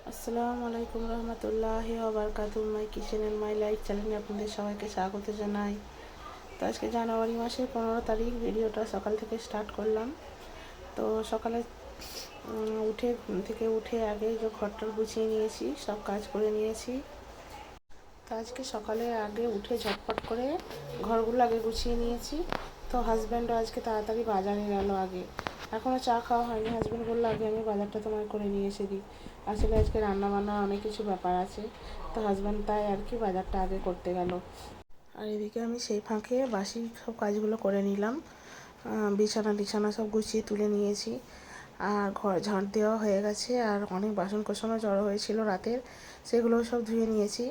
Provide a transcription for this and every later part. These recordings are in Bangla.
আসসালামু আলাইকুম রহমতুল্লাহি ওয়া বারাকাতুহু। My kitchen and my life চ্যানেলে আপনাদের সবাইকে স্বাগত জানাই। তো আজকে জানুয়ারি মাসের 15 তারিখ, ভিডিওটা সকাল থেকে স্টার্ট করলাম। তো সকালে ঘুম থেকে উঠে আগে যে ঘরটা গুছিয়ে নিয়েছি, সব কাজ করে নিয়েছি। তো আজকে সকালে আগে উঠে ঝটপট করে ঘরগুলো আগে গুছিয়ে নিয়েছি। তো হাজব্যান্ডও আজকে তাড়াতাড়ি বাজারে গেল আগে, এখনও চা খাওয়া হয়নি। হাজব্যান্ড বললো আগে আমি বাজারটা তোমার করে নিয়ে এসে দিই। আসলে আজকে রান্নাবান্না অনেক কিছু ব্যাপার আছে, তো হাজব্যান্ড তাই আর কি বাজারটা আগে করতে গেল। আর এদিকে আমি সেই ফাঁকে বাসি সব কাজগুলো করে নিলাম। বিছানা সব গুছিয়ে তুলে নিয়েছি, আর ঘর ঝাঁট দেওয়া হয়ে গেছে। আর অনেক বাসন কোসনও জড়ো হয়েছিল রাতের, সেগুলোও সব ধুয়ে নিয়েছি।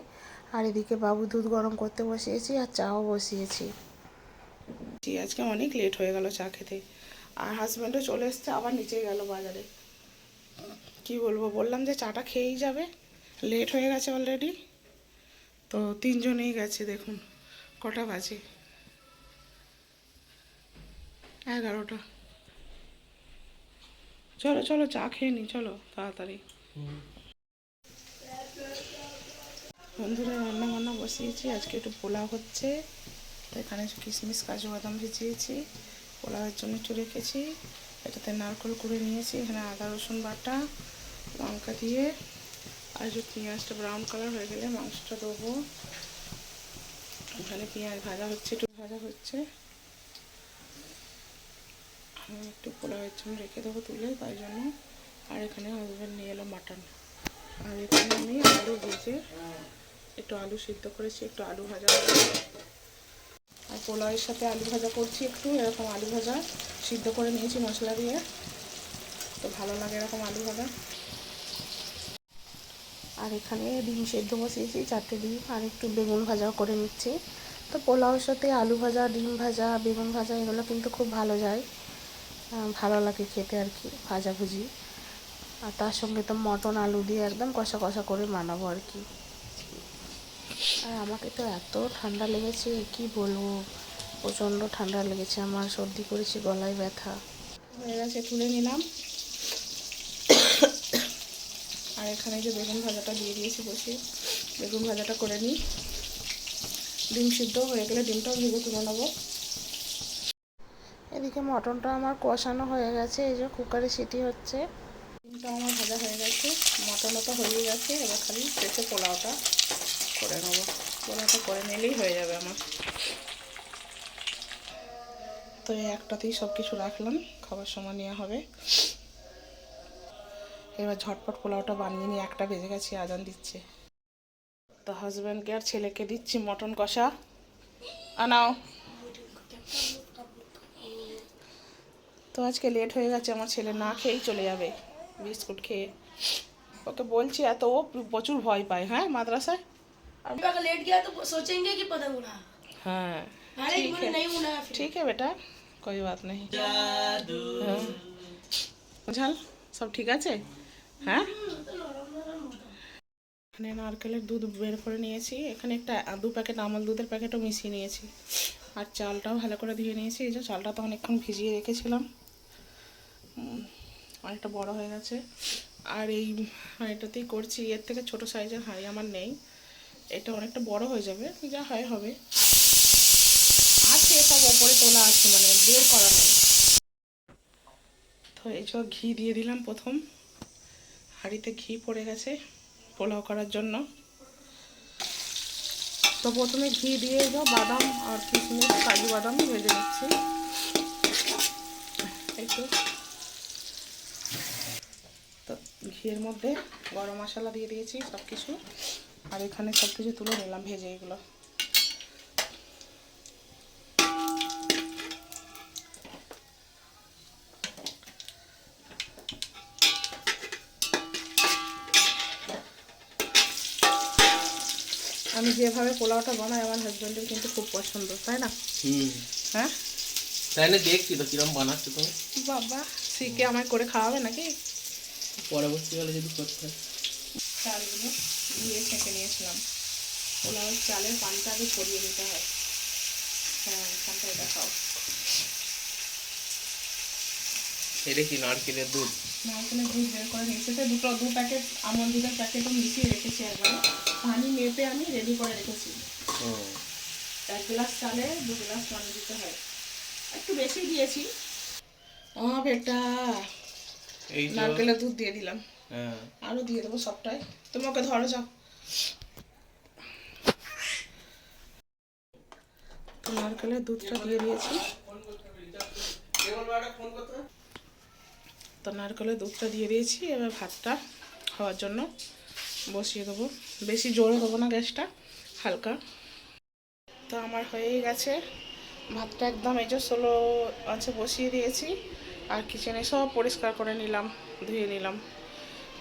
আর এদিকে বাবু দুধ গরম করতে বসিয়েছি, আর চাও বসিয়েছি। আজকে অনেক লেট হয়ে গেল চা খেতে। আর হাজব্যান্ডও চলে এসছে, আবার নিচে গেল বাজারে। কি বলবো, বললাম যে চাটা খেয়েই যাবে, লেট হয়ে গেছে অলরেডি। তো তিনজনেই গেছে, দেখুন কটা বাজে, 11টা। চলো চলো চা খেয়ে নি, চলো তাড়াতাড়ি। বন্ধুরা, রান্না বান্না বসিয়েছি। আজকে একটু পোলাও হচ্ছে, তো এখানে কিশমিশ কাজু বাদাম ভিজিয়েছি, পোলাওয়ের জন্য একটু রেখেছি। এটাতে নারকেল করে নিয়েছি, এখানে আদা রসুন বাটা, লঙ্কা দিয়ে, আর যে পেঁয়াজটা ব্রাউন কালার হয়ে গেলে মাংসটা দেবো। এখানে পেঁয়াজ ভাজা হচ্ছে, একটু ভাজা হচ্ছে। আমি একটু পোলাওয়ের জন্য রেখে দেবো তুলে, তাই জন্য। আর এখানে হাজব্যান্ড নিয়ে এলো মাটন। আর এখানে আমি আলু ভেজে একটু আলু সিদ্ধ করেছি, একটু আলু ভাজা। আর পোলাওয়ের সাথে আলু ভাজা করছি, একটু এরকম আলু ভাজা সিদ্ধ করে নিয়েছি মশলা দিয়ে, তো ভালো লাগে এরকম আলু ভাজা। আর এখানে ডিম সেদ্ধ বসিয়েছি, 4টে ডিম, আর একটু বেগুন ভাজাও করে নিচ্ছি। তো পোলাওর সাথে আলু ভাজা, ডিম ভাজা, বেগুন ভাজা এগুলো কিন্তু খুব ভালো যায়, ভালো লাগে খেতে আর কি, ভাজাভুজি। আর তার সঙ্গে তো মটন আলু দিয়ে একদম কষা কষা করে বানাবো আর কি। আর আমাকে তো এত ঠান্ডা লেগেছে, কি বলবো, প্রচণ্ড ঠান্ডা লেগেছে আমার, সর্দি করেছি, গলায় ব্যথা হয়ে গেছে। তুলে নিলাম। আর এখানে যে বেগুন ভাজাটা দিয়ে দিয়েছি বসে, বেগুন ভাজাটা করে নিই। ডিম সিদ্ধ হয়ে গেলে ডিমটাও ভেজে তুলে নেবো। এদিকে মটনটা আমার কষানো হয়ে গেছে, এই যে কুকারে সিটি হচ্ছে। ডিমটা আমার ভাজা হয়ে গেছে, মটনও তো হয়ে গেছে। এবার খালি শেষে পোলাওটা করে নেবো। পোলাওটা করে নিলেই হয়ে যাবে আমার। তো এই একটাতেই সব কিছু রাখলাম, খাবার সময় নেওয়া হবে। এবার ঝটপট পোলাওটা বানিয়ে নিয়ে, 1টা বেজে গেছে, আজান দিচ্ছে। তো হাজব্যান্ডকে আর ছেলেকে দিচ্ছি মটন কষা। আনাও। তো আজকে লেট হয়ে গেছে, আমার ছেলে না খেয়েই চলে যাবে বিস্কুট খেয়ে। ওকে বলছি, এত ও প্রচুর ভয় পায়। হ্যাঁ, মাদ্রাসায় लेट गया तो सोचेंगे कि पतंग उड़ा। हाँ ठीक है, नहीं उड़ाया फिर। ठीक है बेटा, कोई बात नहीं। हाँ, ঝাল সব ঠিক আছে। হ্যাঁ, এখানে নারকেলের দুধ বের করে নিয়েছি, এখানে একটা 2 প্যাকেট আমল দুধের প্যাকেটও মিশিয়ে নিয়েছি। আর চালটাও ভালো করে ধুয়ে নিয়েছি। এই যে চালটা তো অনেকক্ষণ ভিজিয়ে রেখেছিলাম, অনেকটা বড় হয়ে গেছে। আর এই হাঁড়িটাতেই করছি, এর থেকে ছোট সাইজের হাঁড়ি আমার নেই, এটা অনেকটা বড় হয়ে যাবে, যা হয় হবে। আছে সব ওপরে তোলা আছে, মানে বের করা নেই। তো এই যে ঘি দিয়ে দিলাম প্রথম, হাঁড়িতে ঘি পড়ে গেছে পোলাও করার জন্য। তো প্রথমে ঘি দিয়ে যাও, বাদাম আর কিশমিশ কাজু বাদাম ভেজে নিচ্ছি একটু। তো ঘিয়ের মধ্যে গরম মশলা দিয়ে দিয়েছি সব কিছু, আর এখানে সব কিছু তুলে নিলাম ভেজে এগুলো। আমি যেভাবে পোলাওটা বানাই, আমার হাজব্যান্ডের কিন্তু খুব পছন্দ, তাই না? হ্যাঁ, তাই না, দেখছি তো কিরম বানাচ্ছো তুমি। বাবা শিখে আমায় করে খাওয়াবে নাকি? পরবর্তীকালে যদি করতে হয়। চালগুলো দিয়ে ছেঁকে নিয়েছিলাম, পোলাও চালের পানিটা আগে ছড়িয়ে দিতে হয়। হ্যাঁ, এখানটায় দেখাও। এটা কি নারকেলের দুধ? নারকেলের দুধ বের করে নিয়েছি, তো দু প্যাকেট আমন্ড দুধের প্যাকেটও মিশিয়ে রেখেছি একবারে, পানি মেপে আমি রেডি করে রেখেছি। 1 গ্লাস চালে 2 গ্লাস পানি দিতে হয়, একটু বেশি দিয়েছি। বেটা এই তো নারকেলের দুধ দিয়ে দিলাম, হ্যাঁ আরও দিয়ে দেবো সবটাই। তুমি ওকে ধরো যাও। তো নারকেলের দুধটা দিয়ে দিয়েছি, তো নারকেলের দুধটা দিয়ে দিয়েছি। এবার ভাতটা খাওয়ার জন্য বসিয়ে দেবো, বেশি জোরে দেবো না গ্যাসটা, হালকা। তো আমার হয়েই গেছে ভাতটা, একদম এই যে স্লো আছে বসিয়ে দিয়েছি। আর কিচেনে সব পরিষ্কার করে নিলাম, ধুয়ে নিলাম,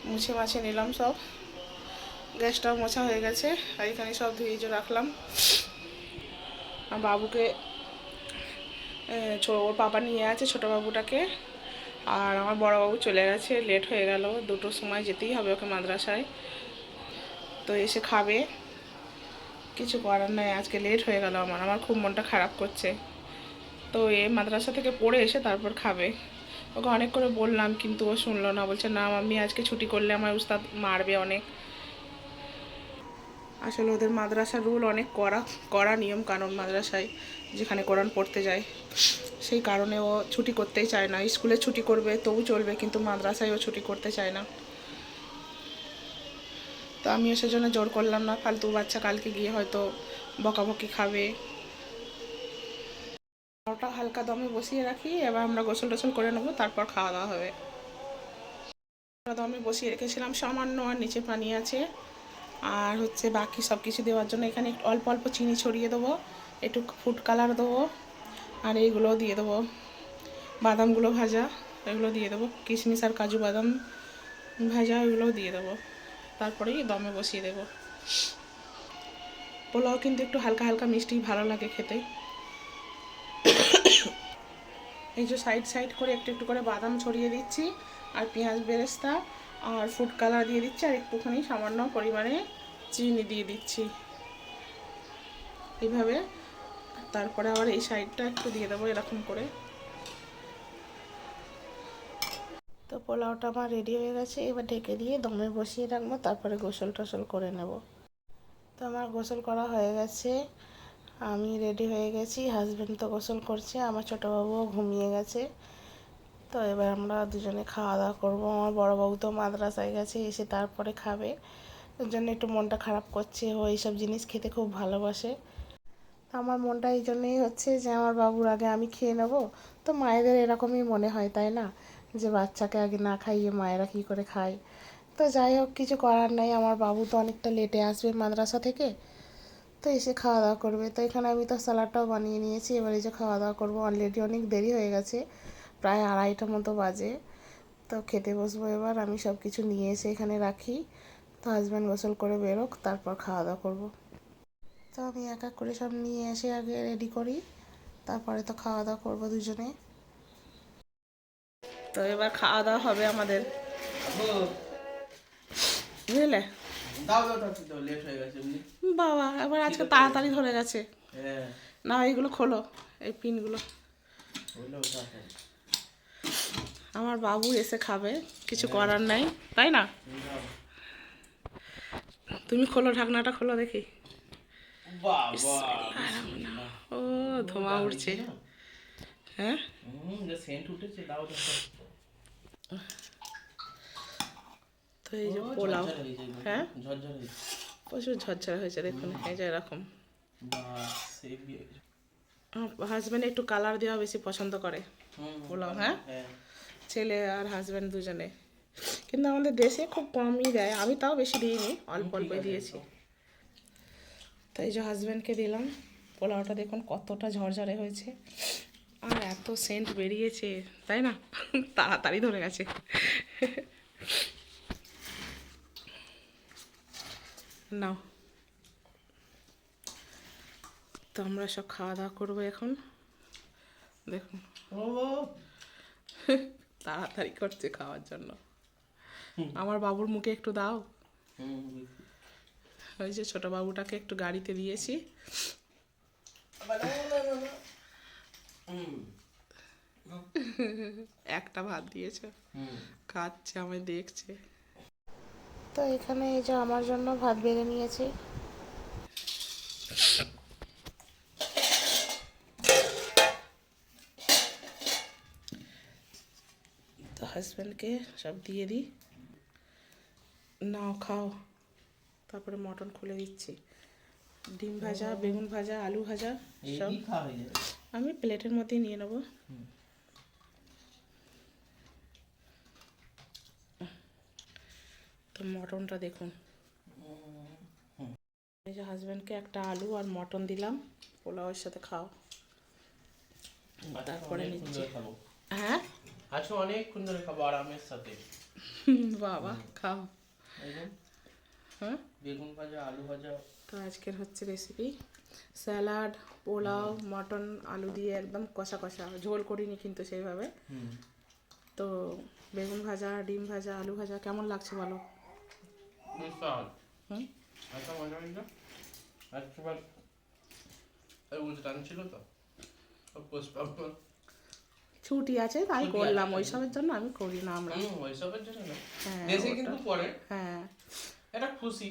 মুছে মাছে নিলাম সব। গ্যাসটাও মোছা হয়ে গেছে, আর এখানে সব ধুয়ে যে রাখলাম। আর বাবুকে ওর বাবা নিয়ে আছে ছোটো বাবুটাকে, আর আমার বড় বাবু চলে গেছে, লেট হয়ে গেল, 2টোর সময় যেতেই হবে ওকে মাদ্রাসায়। তো এসে খাবে, কিছু করার নাই, আজকে লেট হয়ে গেল আমার খুব মনটা খারাপ করছে। তো মাদ্রাসা থেকে পড়ে এসে তারপর খাবে। ওকে অনেক করে বললাম কিন্তু ও শুনলো না, বলছে না মাম্মি আজকে ছুটি করলে আমার উস্তাদ মারবে অনেক। আসলে ওদের মাদ্রাসার রুল অনেক কড়া কড়া নিয়ম কানুন মাদ্রাসায়, যেখানে কোরআন পড়তে যায়, সেই কারণে ও ছুটি করতেই চায় না। স্কুলে ছুটি করবে তবু চলবে, কিন্তু মাদ্রাসায় ও ছুটি করতে চায় না। তো আমিও সেজন্য জোর করলাম না, ফালতু বাচ্চা কালকে গিয়ে হয়তো বকাবকি খাবে। ওটা হালকা দমে বসিয়ে রাখি, এবার আমরা গোসল টোসল করে নেবো, তারপর খাওয়া দাওয়া হবে। দমে বসিয়ে রেখেছিলাম সামান্য, আর নিচে পানি আছে। আর হচ্ছে বাকি সব কিছু দেওয়ার জন্য এখানে একটু অল্প অল্প চিনি ছড়িয়ে দেবো, একটু ফুড কালার দেবো, আর এইগুলোও দিয়ে দেবো, বাদামগুলো ভাজা এগুলো দিয়ে দেবো, কিশমিশ আর কাজু বাদাম ভাজা এগুলোও দিয়ে দেবো। তারপরেই দমে বসিয়ে দেবো। পোলাও কিন্তু একটু হালকা হালকা মিষ্টি ভালো লাগে খেতে। এই যে সাইড সাইড করে একটু একটু করে বাদাম ছড়িয়ে দিচ্ছি, আর পেঁয়াজ বেরেস্তা আর ফুড কালার দিয়ে দিচ্ছি, আর একটুখানি সামান্য পরিমাণে চিনি দিয়ে দিচ্ছি এইভাবে। তারপরে আবার এই সাইডটা একটু দিয়ে দেবো এরকম করে। তো পোলাওটা আমার রেডি হয়ে গেছে, এবার ঢেকে দিয়ে দমে বসিয়ে রাখবো, তারপরে গোসল টোসল করে নেব। তো আমার গোসল করা হয়ে গেছে, আমি রেডি হয়ে গেছি, হাজব্যান্ড তো গোসল করছে, আমার ছোটো বাবুও ঘুমিয়ে গেছে। তো এবার আমরা দুজনে খাওয়া দাওয়া করবো। আমার বড় বাবু তো মাদ্রাসায় গেছে, এসে তারপরে খাবে, ওর জন্য একটু মনটা খারাপ করছে, ও এইসব জিনিস খেতে খুব ভালোবাসে। তো আমার মনটা এই জন্যই হচ্ছে যে আমার বাবুর আগে আমি খেয়ে নেব। তো মায়েদের এরকমই মনে হয় তাই না, যে বাচ্চাকে আগে না খাইয়ে মায়েরা কী করে খায়। তো যাই হোক, কিছু করার নাই, আমার বাবু তো অনেকটা লেটে আসবে মাদ্রাসা থেকে, তো এসে খাওয়া দাওয়া করবে। তো এখানে আমি তো স্যালাডটাও বানিয়ে নিয়েছি, এবার এই যে খাওয়া দাওয়া করবো। অলরেডি অনেক দেরি হয়ে গেছে, প্রায় 2:30টার মতো বাজে। তো খেতে বসবো এবার, আমি সব কিছু নিয়ে এসে এখানে রাখি। তো হাজব্যান্ড গোসল করে বেরোক, তারপর খাওয়া দাওয়া করবো। তো আমি এক এক করে সব নিয়ে এসে আগে রেডি করি, তারপরে তো খাওয়া দাওয়া করবো দুজনে। তো এবার খাওয়া দাওয়া হবে আমাদের, বুঝলে লেট হয়ে গেছে এমনি। বাবা এবার আজকে তাড়াতাড়ি ধরে গেছে। হ্যাঁ না এইগুলো খোলো, এই পিনগুলো। আমার বাবু এসে খাবে, কিছু করার নাই তাই না। তুমি খোলো, ঢাকনাটা খোলো দেখি। ও ধোঁয়া উঠছে, হ্যাঁ সেন্ট উঠেছে, দাও তো এই যে পোলাও, হ্যাঁ ঝরঝর হয়েছে, প্রচুর ঝরঝরা হয়েছে দেখুন, এই যে এরকম। হাজব্যান্ড একটু কালার দেওয়া বেশি পছন্দ করে পোলাও, হ্যাঁ ছেলে আর হাজব্যান্ড দুজনে, কিন্তু আমাদের দেশে খুব কমই দেয়, আমি তাও বেশি দিইনি, অল্প অল্পই দিয়েছি। তো এই যে হাজব্যান্ডকে দিলাম, পোলাওটা দেখুন কতটা ঝরঝরে হয়েছে, আর এত সেন্ট বেরিয়েছে তাই না, তাড়াতাড়ি ধরে গেছে। নাও, তো আমরা সব খাওয়া দাওয়া করবো এখন, দেখুন তাড়াতাড়ি করছে খাওয়ার জন্য। আমার বাবুর মুখে একটু দাও, ওই যে ছোটো বাবুটাকে একটু গাড়িতে দিয়েছি। একটা ভাত দিয়েছে, হুম খাচ্ছে, আমায় দেখছে। তো এখানে এই যে আমার জন্য ভাত বেড়ে নিয়েছি। তো হাজব্যান্ডকে সব দিয়ে দিই, নাও খাও। তারপরে মটন খুলে দিচ্ছি, ডিম ভাজা, বেগুন ভাজা, আলু ভাজা সব এই খাওয়া হয়ে যাবে। আমি প্লেটের মধ্যেই নিয়ে নেবো। তো মটনটা দেখুন, এই যে হাজব্যান্ডকে একটা আলু আর মটন দিলাম, পোলাওয়ের সাথে খাও। তারপরে নিচ্ছি। খাবো, হ্যাঁ আজকে অনেকক্ষণ ধরে খাবো আরামের সাথে। বাবা খাও। এই যে হ্যাঁ, বেগুন ভাজা, আলু ভাজা। তো আজকের হচ্ছে রেসিপি স্যালাড, পোলাও, মটন আলু দিয়ে একদম কষা কষা, ঝোল করিনি কিন্তু সেইভাবে। হুম তো বেগুন ভাজা, ডিম ভাজা, আলু ভাজা কেমন লাগছে বলো? বিশাল। হুম, আচ্ছা মজা হয়েছে। আজকে বার এই অনুষ্ঠান ছিল তো, পুষ্পা। ছুটি আছে তাই ছুটি করলাম, আছে। ওইসবের জন্য আমি করি না আমরা। ওইসবের জন্য না, হ্যাঁ, দেশে ওটা- কিন্তু পরে হ্যাঁ, এটা খুশি।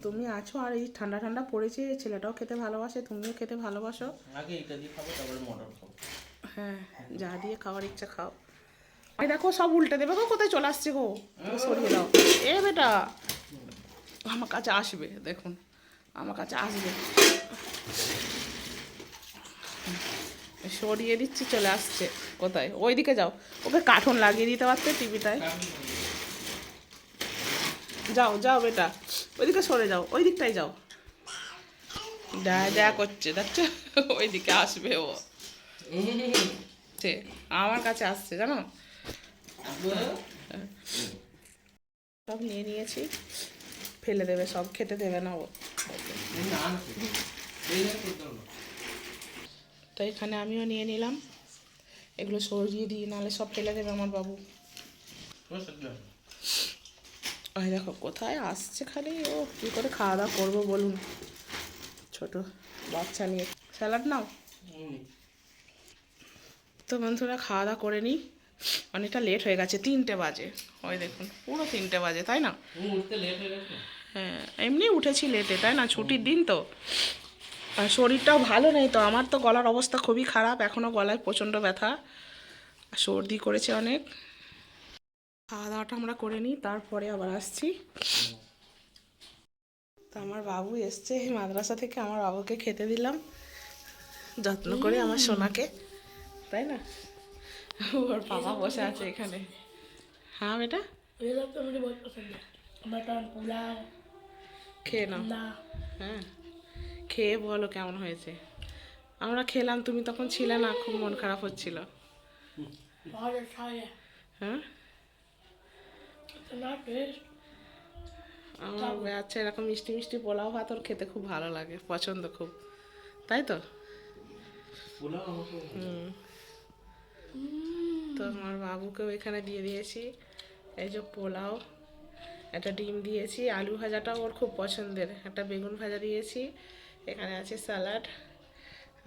তুমি আছো আর এই ঠান্ডা ঠান্ডা পড়েছে, ছেলেটাও খেতে ভালোবাসে, তুমিও খেতে ভালোবাসো। আগে এটা দিয়ে খাবো, তারপরে মটন খাবো। হ্যাঁ, যা দিয়ে খাওয়ার ইচ্ছা খাও। এই দেখো সব উল্টে দেবে গো, কোথায় চলে আসছে গো, ওকে সরিয়ে দাও। এ বেটা আমার কাছে আসবে, দেখুন আমার কাছে আসবে, সরিয়ে দিচ্ছি, চলে আসছে। কোথায়? ওইদিকে যাও, ওকে কার্টুন লাগিয়ে দিতে পারতে টিভিটায়। যাও যাও বেটা, ওইদিকে সরে যাও, ওই দিকটাই যাও। যা করছে দেখছো, ওইদিকে আসবে ও, আমার কাছে আসছে জানো। সব নিয়ে নিয়েছি, ফেলে দেবে সব, খেতে দেবে না ও। তো এখানে আমিও নিয়ে নিলাম, এগুলো সরিয়ে দিই, নাহলে সব ফেলে দেবে আমার বাবু। ওই দেখো কোথায় আসছে খালি, ও কী করে খাওয়া দাওয়া করবো বলুন, ছোট বাচ্চা নিয়ে। স্যালাড নাও। তো বন্ধুরা খাওয়া দাওয়া করে নিই, অনেকটা লেট হয়ে গেছে, 3টে বাজে, ওই দেখুন পুরো 3টে বাজে, তাই না? উঠতে লেট হয়ে গেছে। হ্যাঁ, এমনি উঠেছি লেটে, তাই না, ছুটির দিন তো। আর শরীরটাও ভালো নেই তো, আমার তো গলার অবস্থা খুবই খারাপ, এখনও গলায় প্রচণ্ড ব্যথা, সর্দি করেছে অনেক। খাওয়া দাওয়াটা আমরা করে নিই, তারপরে আবার আসছি। তো আমার বাবু এসছে এই মাদ্রাসা থেকে, আমার বাবুকে খেতে দিলাম যত্ন করে, আমার সোনাকে, তাই না? ওর বাবা বসে আছে এখানে। হ্যাঁ বেটা, ये सब तो मुझे बहुत पसंद है, मटन पुलाव খেয়ে নাও। अंडा। হ্যাঁ, খেয়ে বলো কেমন হয়েছে। আমরা খেলাম, তুমি তখন ছিলে না, খুব মন খারাপ হচ্ছিল। बहुत अच्छा है, হ্যাঁ, इतना टेस्ट। আমার বাচ্চা এরকম মিষ্টি মিষ্টি পোলাও ভাত ওর খেতে খুব ভালো লাগে, পছন্দ খুব, তাই তো? তো আমার বাবুকেও এখানে দিয়ে দিয়েছি, এই যে পোলাও, একটা ডিম দিয়েছি, আলু ভাজাটাও ওর খুব পছন্দের, একটা বেগুন ভাজা দিয়েছি, এখানে আছে স্যালাড,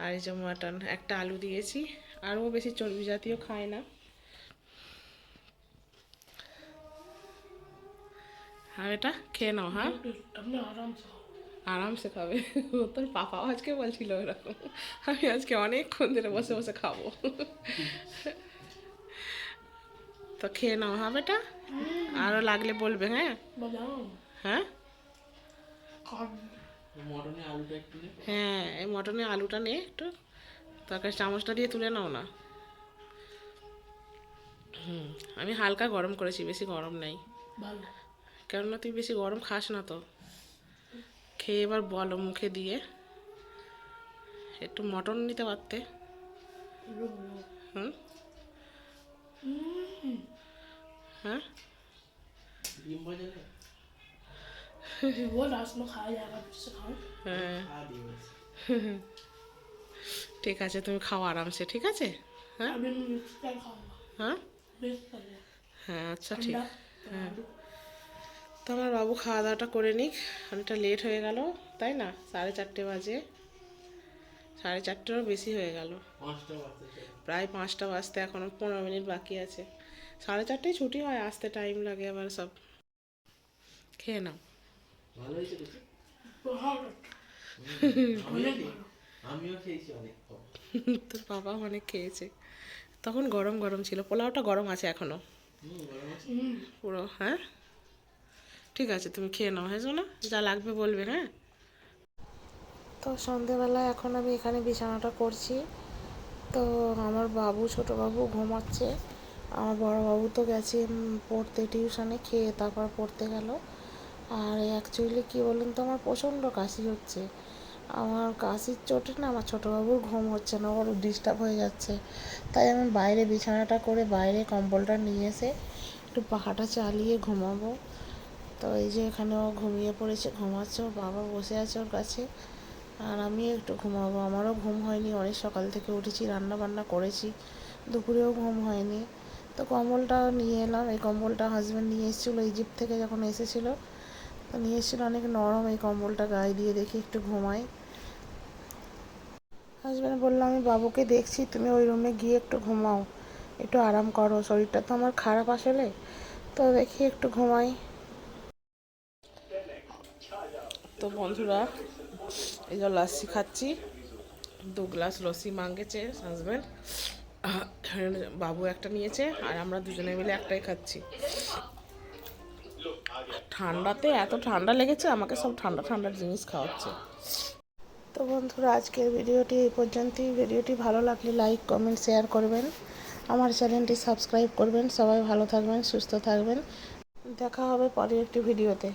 আর এই যে মাটন, একটা আলু দিয়েছি। আর ও বেশি চর্বি জাতীয় খায় না। আর এটা খেয়ে নাও। হ্যাঁ, अपने आराम से खाओ। আরামসে খাবে। ও তোর পাপাও আজকে বলছিল এরকম, আমি আজকে অনেকক্ষণ ধরে বসে বসে খাবো। তো খেয়ে নাও। হ্যাঁ বেটা, আরও লাগলে বলবে। হ্যাঁ बताओ হ্যাঁ खाओ। মটনে আলুটা একটু দে। হ্যাঁ, এই মটনের আলুটা নে একটু, তরকারি চামচটা দিয়ে তুলে নাও না। আমি হালকা গরম করেছি, বেশি গরম নেই, भालो কেননা তুই বেশি গরম খাস না তো। খেয়ে এবার বলো মুখে দিয়ে, একটু মটন নিতে পারতে। रुक लो। হুম, হ্যাঁ ডিম ভাজা দে। वो लास्ट में खाया जाएगा, फिर से खाओ। হ্যাঁ, খা দিয়ে ব্যাস। ঠিক আছে, তুমি খাও আরামসে, ঠিক আছে। হ্যাঁ अभी मैं मिक्स कर खाऊंगा, হ্যাঁ मिक्स कर ले। হ্যাঁ, আচ্ছা ঠিক। अंडा হ্যাঁ, তো আমার বাবু খাওয়া দাওয়াটা করে নিক, অনেকটা লেট হয়ে গেল, তাই না, 4:30 বাজে, 4:30টারও বেশি হয়ে গেল, 5টা বাজতে চলে। প্রায় 5টা বাজতে এখনো 15 মিনিট বাকি আছে। 4:30টায় ছুটি হয়, আসতে টাইম লাগে আবার সব। খেয়ে নাও। ভালো হয়েছে কিছু? ভালো। আমিও আমিও খেয়েছি অনেক কম। তোর বাবা অনেক খেয়েছে, তখন গরম গরম ছিল। পোলাওটা গরম আছে এখনো গরম আছে। পুরো। হ্যাঁ ঠিক আছে, তুমি খেয়ে নাও, হ্যাঁ না, যা লাগবে বলবে। হ্যাঁ, তো সন্ধেবেলা এখন আমি এখানে বিছানাটা করছি। তো আমার বাবু, ছোটো বাবু ঘুমাচ্ছে। আমার বড় বাবু তো গেছে পড়তে, টিউশনে খেয়ে তারপর পড়তে গেল। আর অ্যাকচুয়ালি কী বলুন তো, আমার প্রচণ্ড কাশি হচ্ছে। আমার কাশির চোটে না আমার ছোটোবাবুর ঘুম হচ্ছে না, ওর ডিস্টার্ব হয়ে যাচ্ছে। তাই আমি বাইরে বিছানাটা করে বাইরে কম্বলটা নিয়ে এসে একটু পাখাটা চালিয়ে ঘুমাবো। তো এই যে এখানে ও ঘুমিয়ে পড়েছে, ঘুমাচ্ছে, ওর বাবা বসে আছে ওর কাছে। আর আমি একটু ঘুমাবো, আমারও ঘুম হয়নি, অনেক সকাল থেকে উঠেছি, রান্না বান্না করেছি, দুপুরেও ঘুম হয়নি। তো কম্বলটা নিয়ে এলাম, এই কম্বলটা হাজব্যান্ড নিয়ে এসেছিলো ইজিপ্ট থেকে যখন এসেছিলো, তো নিয়ে এসেছিলো, অনেক নরম। এই কম্বলটা গায়ে দিয়ে দেখি একটু ঘুমাই। হাজব্যান্ড বললো আমি বাবুকে দেখছি, তুমি ওই রুমে গিয়ে একটু ঘুমাও, একটু আরাম করো, শরীরটা তো আমার খারাপ আসলে, তো দেখি একটু ঘুমাই। তো বন্ধুরা, এই যে লস্যি খাচ্ছি, 2 গ্লাস লস্যি মাঙ্গেছে হাজব্যান্ড, বাবু একটা নিয়েছে আর আমরা দুজনে মিলে একটাই খাচ্ছি। ঠান্ডাতে এত ঠান্ডা লেগেছে, আমাকে সব ঠান্ডা ঠান্ডা জিনিস খাওয়াচ্ছে। তো বন্ধুরা, আজকের ভিডিওটি এই পর্যন্তই। ভিডিওটি ভালো লাগলে লাইক, কমেন্ট, শেয়ার করবেন, আমার চ্যানেলটি সাবস্ক্রাইব করবেন। সবাই ভালো থাকবেন, সুস্থ থাকবেন, দেখা হবে পরের একটি ভিডিওতে।